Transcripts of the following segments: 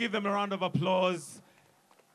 give them a round of applause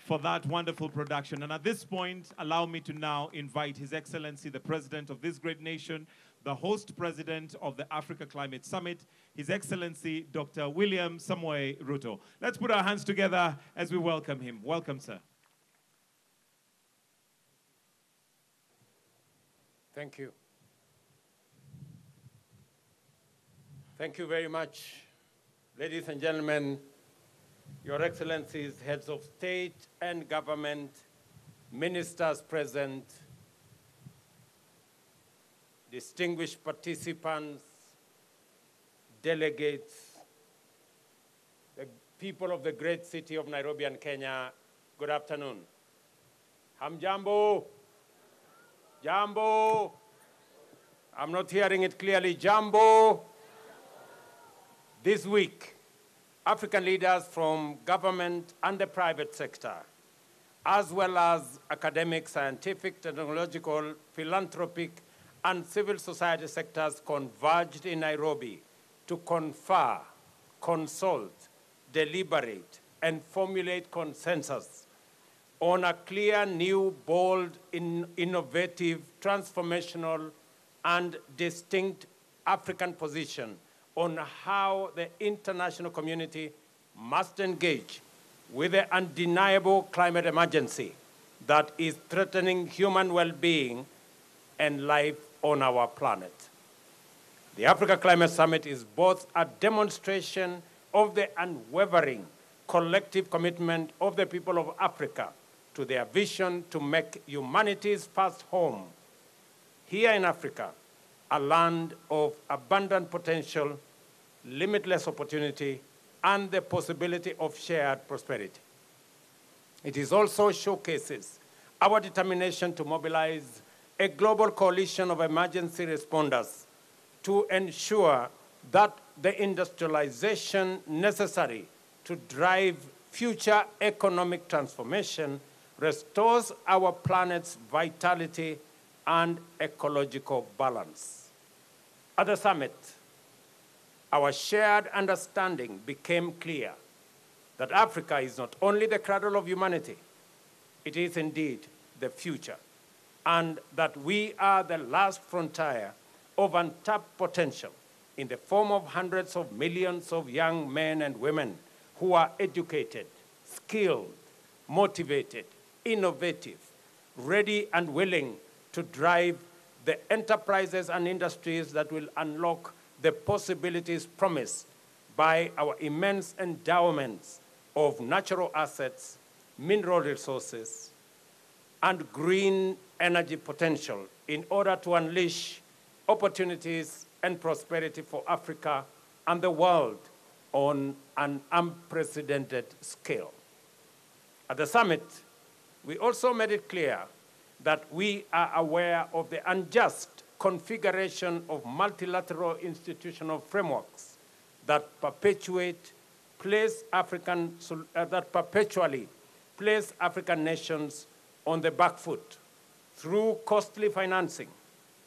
for that wonderful production. And at this point, allow me to now invite His Excellency, the President of this great nation, the host president of the Africa Climate Summit, His Excellency, Dr. William Samoei Ruto. Let's put our hands together as we welcome him. Welcome, sir. Thank you. Thank you very much, ladies and gentlemen, Your Excellencies, heads of state and government, ministers present, distinguished participants, delegates, the people of the great city of Nairobi and Kenya, good afternoon. Hamjambo? Jambo? I'm not hearing it clearly. Jambo? This week, African leaders from government and the private sector, as well as academic, scientific, technological, philanthropic, and civil society sectors converged in Nairobi to confer, consult, deliberate, and formulate consensus on a clear, new, bold, innovative, transformational, and distinct African position on how the international community must engage with the undeniable climate emergency that is threatening human well-being and life on our planet. The Africa Climate Summit is both a demonstration of the unwavering collective commitment of the people of Africa to their vision to make humanity's first home here in Africa, a land of abundant potential, limitless opportunity, and the possibility of shared prosperity. It is also showcases our determination to mobilize a global coalition of emergency responders to ensure that the industrialization necessary to drive future economic transformation restores our planet's vitality and ecological balance. At the summit, our shared understanding became clear that Africa is not only the cradle of humanity, it is indeed the future, and that we are the last frontier of untapped potential in the form of hundreds of millions of young men and women who are educated, skilled, motivated, innovative, ready and willing to drive the enterprises and industries that will unlock the possibilities promised by our immense endowments of natural assets, mineral resources, and green energy potential in order to unleash opportunities and prosperity for Africa and the world on an unprecedented scale. At the summit, we also made it clear that we are aware of the unjust configuration of multilateral institutional frameworks that perpetually place African nations on the back foot through costly financing,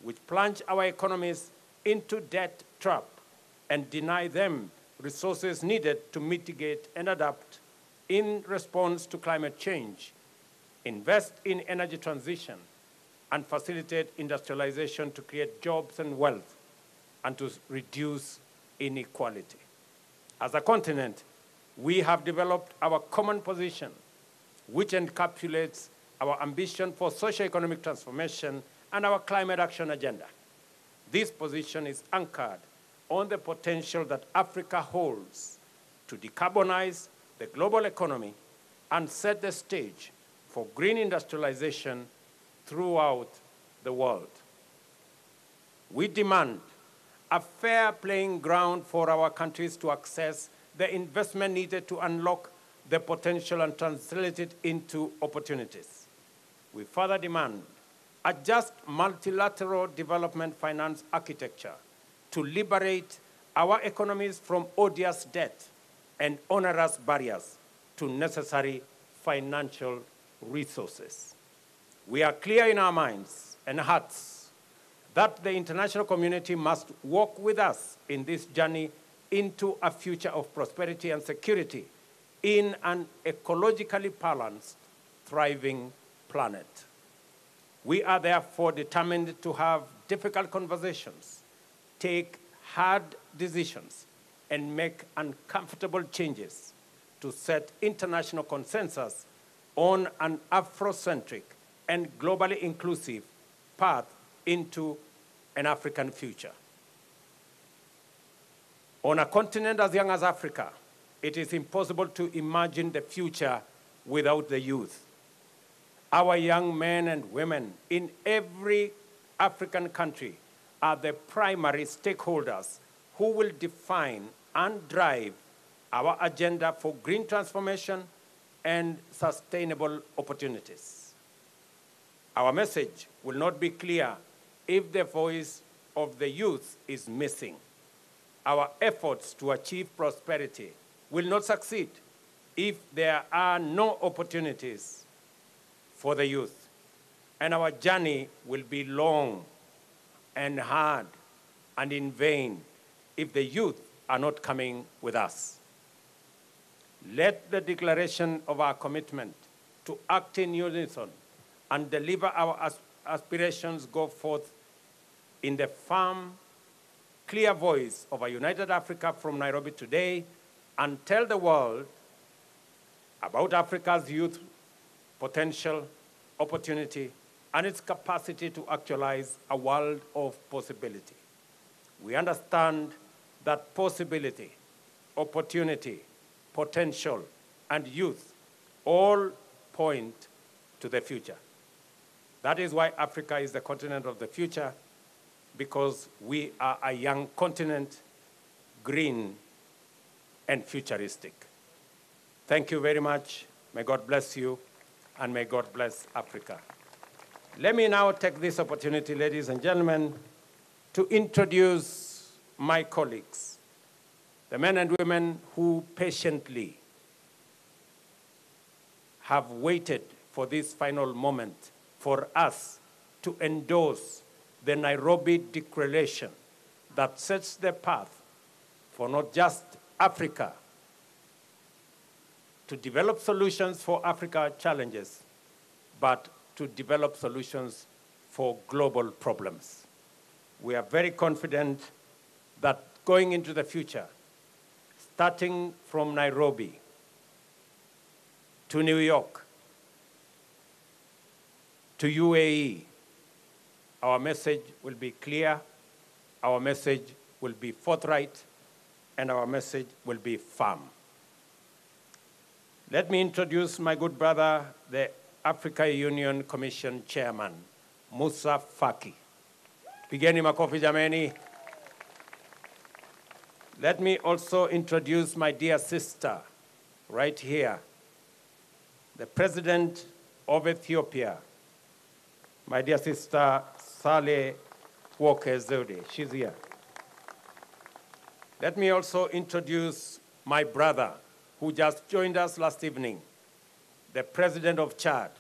which plunge our economies into debt trap and deny them resources needed to mitigate and adapt in response to climate change, invest in energy transition, and facilitate industrialization to create jobs and wealth, and to reduce inequality. As a continent, we have developed our common position, which encapsulates our ambition for socio-economic transformation and our climate action agenda. This position is anchored on the potential that Africa holds to decarbonize the global economy and set the stage for green industrialization throughout the world. We demand a fair playing ground for our countries to access the investment needed to unlock the potential and translate it into opportunities. We further demand a just multilateral development finance architecture to liberate our economies from odious debt and onerous barriers to necessary financial resources. We are clear in our minds and hearts that the international community must walk with us in this journey into a future of prosperity and security in an ecologically balanced, thriving planet. We are therefore determined to have difficult conversations, take hard decisions, and make uncomfortable changes to set international consensus on an Afrocentric and globally inclusive path into an African future. On a continent as young as Africa, it is impossible to imagine the future without the youth. Our young men and women in every African country are the primary stakeholders who will define and drive our agenda for green transformation and sustainable opportunities. Our message will not be clear if the voice of the youth is missing. Our efforts to achieve prosperity will not succeed if there are no opportunities for the youth. And our journey will be long and hard and in vain if the youth are not coming with us. Let the declaration of our commitment to act in unison and deliver our aspirations go forth in the firm, clear voice of a united Africa from Nairobi today, and tell the world about Africa's youth potential, opportunity, and its capacity to actualize a world of possibility. We understand that possibility, opportunity, potential, and youth all point to the future. That is why Africa is the continent of the future, because we are a young continent, green, and futuristic. Thank you very much. May God bless you, and may God bless Africa. Let me now take this opportunity, ladies and gentlemen, to introduce my colleagues, the men and women who patiently have waited for this final moment for us to endorse the Nairobi Declaration that sets the path for not just Africa to develop solutions for Africa's challenges, but to develop solutions for global problems. We are very confident that going into the future, starting from Nairobi to New York to UAE, our message will be clear, our message will be forthright, and our message will be firm. Let me introduce my good brother, the Africa Union Commission Chairman, Musa Faki. Pigeni makofi jameni. Let me also introduce my dear sister, right here, the President of Ethiopia, my dear sister, Saleh Work-Zewde. She's here. Let me also introduce my brother, who just joined us last evening, the President of Chad,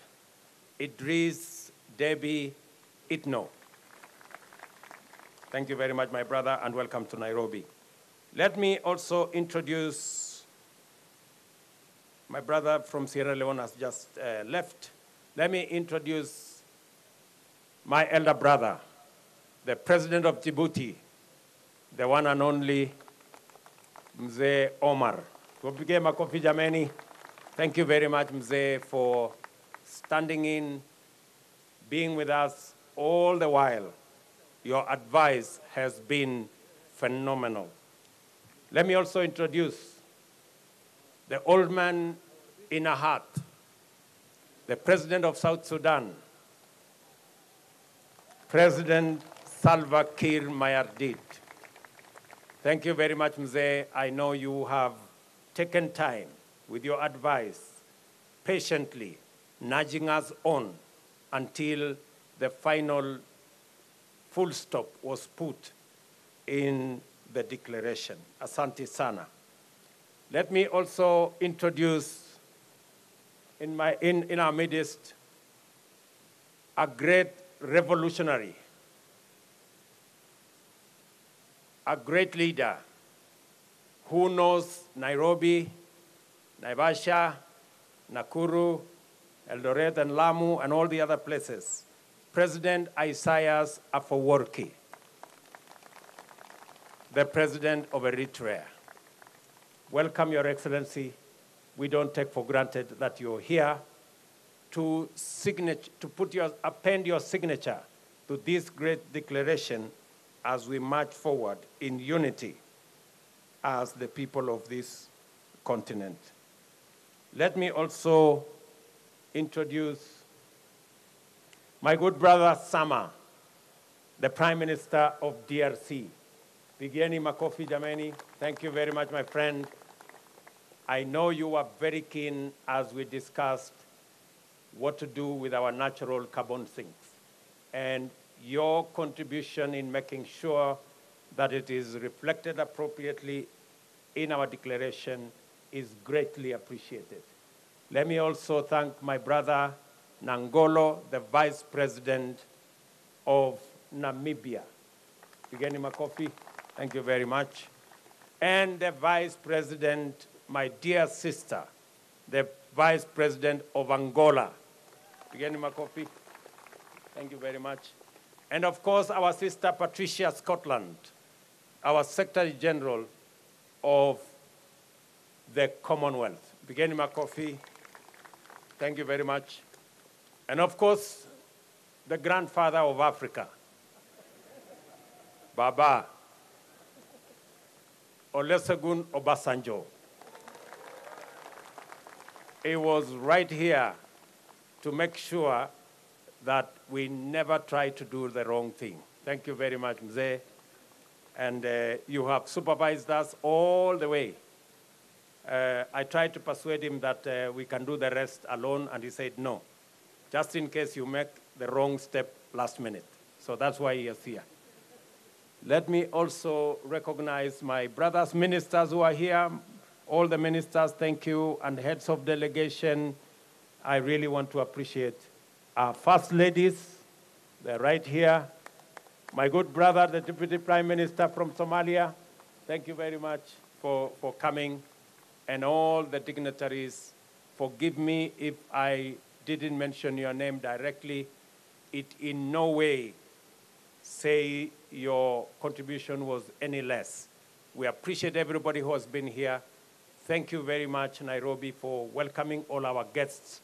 Idris Deby Itno. Thank you very much, my brother, and welcome to Nairobi. Let me also introduce my brother from Sierra Leone has just left. Let me introduce my elder brother, the President of Djibouti, the one and only Mzee Omar. Tupige makofi jameni. Thank you very much, Mzee, for standing in, being with us all the while. Your advice has been phenomenal. Let me also introduce the old man in a hat, the President of South Sudan, President Salva Kiir Mayardit. Thank you very much, Mzee. I know you have taken time with your advice, patiently nudging us on until the final full stop was put in the declaration. Asante sana. Let me also introduce in our midst a great revolutionary, a great leader who knows Nairobi, Naivasha, Nakuru, Eldoret and Lamu, and all the other places, President Isaias Afwerki, the President of Eritrea. Welcome, Your Excellency. We don't take for granted that you're here to append your signature to this great declaration as we march forward in unity as the people of this continent. Let me also introduce my good brother Sama, the Prime Minister of DRC. Pigeni makofi jameni. Thank you very much, my friend. I know you were very keen as we discussed what to do with our natural carbon sinks. And your contribution in making sure that it is reflected appropriately in our declaration is greatly appreciated. Let me also thank my brother Nangolo, the Vice President of Namibia. Pigeni makofi. Thank you very much. And the Vice President, my dear sister, the Vice President of Angola. Pigeni makofi. Thank you very much. And of course, our sister Patricia Scotland, our Secretary General of the Commonwealth. Pigeni makofi. Thank you very much. And of course, the grandfather of Africa, Baba Olusegun Obasanjo. He was right here to make sure that we never try to do the wrong thing. Thank you very much, Mzee. And you have supervised us all the way. I tried to persuade him that we can do the rest alone, and he said no, just in case you make the wrong step last minute. So that's why he is here. Let me also recognize my brothers ministers who are here. All the ministers, thank you, and heads of delegation. I really want to appreciate our first ladies. They're right here. My good brother, the Deputy Prime Minister from Somalia, thank you very much for coming. And all the dignitaries, forgive me if I didn't mention your name directly. It in no way say your contribution was any less. We appreciate everybody who has been here. Thank you very much, Nairobi, for welcoming all our guests.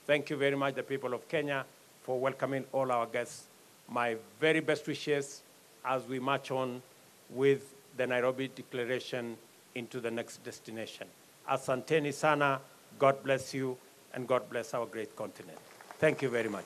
Thank you very much, the people of Kenya, for welcoming all our guests. My very best wishes as we march on with the Nairobi Declaration into the next destination. Asanteni sana, God bless you, and God bless our great continent. Thank you very much.